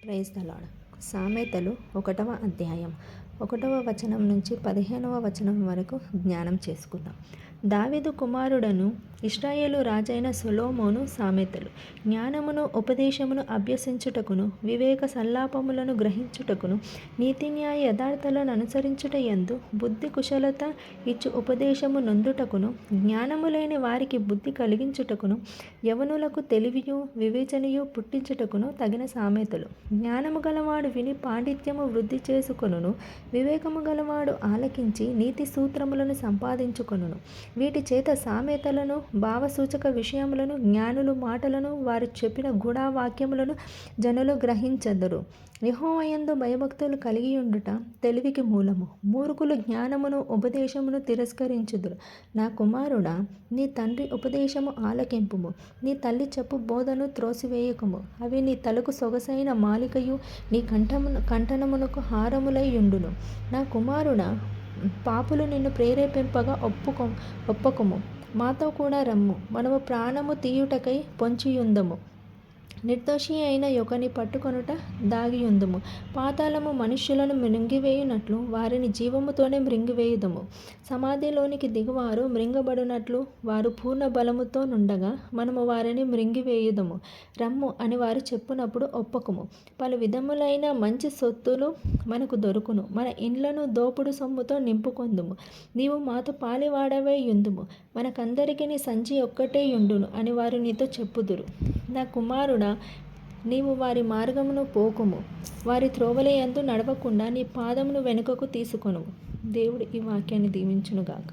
Praise the lord. సామెతలు 1వ అధ్యాయం 1వ వచనం నుంచి 15వ వచనం వరకు జ్ఞానం చేసుకుందాం. దావీదు కుమారుడను ఇశ్రాయేలు రాజైన సొలొమోను సామెతలు. జ్ఞానమును ఉపదేశమును అభ్యసించుటకును, వివేక సల్లాపములను గ్రహించుటకును, నీతిన్యాయ యథార్థలను అనుసరించుట యందు, బుద్ధి కుశలత ఇచ్చు ఉపదేశము నొందుటకును, జ్ఞానము లేని వారికి బుద్ధి కలిగించుటకును, యవనులకు తెలివియు వివేచనయు పుట్టించుటకును తగిన సామెతలు. జ్ఞానము గలవాడు విని పాండిత్యము వృద్ధి చేసుకొనును, వివేకము గలవాడు ఆలకించి నీతి సూత్రములను సంపాదించుకొనును. వీటి చేత సామెతలను, భావసూచక విషయములను, జ్ఞానులు మాటలను, వారు చెప్పిన గూఢవాక్యములను జనులు గ్రహించెదరు. యెహోవా యందు భయభక్తులు కలిగియుండుట తెలివికి మూలము. మూర్ఖులు జ్ఞానమును ఉపదేశమును తిరస్కరించుదురు. నా కుమారుడా, నీ తండ్రి ఉపదేశము ఆలకింపుము, నీ తల్లి చెప్పు బోధను త్రోసివేయకుము. అవి నీ తలకు సొగసైన మాలికయు, నీ కంఠనమునకు హారములై యుండును. నా కుమారుడా, పాపులు నిన్ను ప్రేరేపింపగా ఒప్పకుము. మాతో కూడా రమ్ము, మనము ప్రాణము తీయుటకై పొంచియుందము. నిర్దోషి అయిన ఒకని పట్టుకొనుట దాగియుందుము. పాతాళము మనుష్యులను మృంగివేయునట్లు వారిని జీవముతోనే మృంగివేయుదము. సమాధిలోనికి దిగువారు మృంగబడినట్లు వారు పూర్ణ బలముతో నుండగా మనము వారిని మృంగివేయుదము. రమ్ము అని వారు చెప్పునప్పుడు ఒప్పకుము. పలు విధములైన మంచి సొత్తులు మనకు దొరుకును. మన ఇండ్లను దోపుడు సొమ్ముతో నింపుకొందుము. నీవు మాతో పాలివాడవై యుందుము, మనకందరికి నీ సంచి ఒక్కటే యుండును అని వారు నీతో చెప్పుదురు. నా కుమారుడా, నీవు వారి మార్గమును పోకుము, వారి త్రోవల యందు నడవకుండా నీ పాదమును వెనుకకు తీసుకొనుము. దేవుడు ఈ వాక్యాన్ని దీవించునుగాక.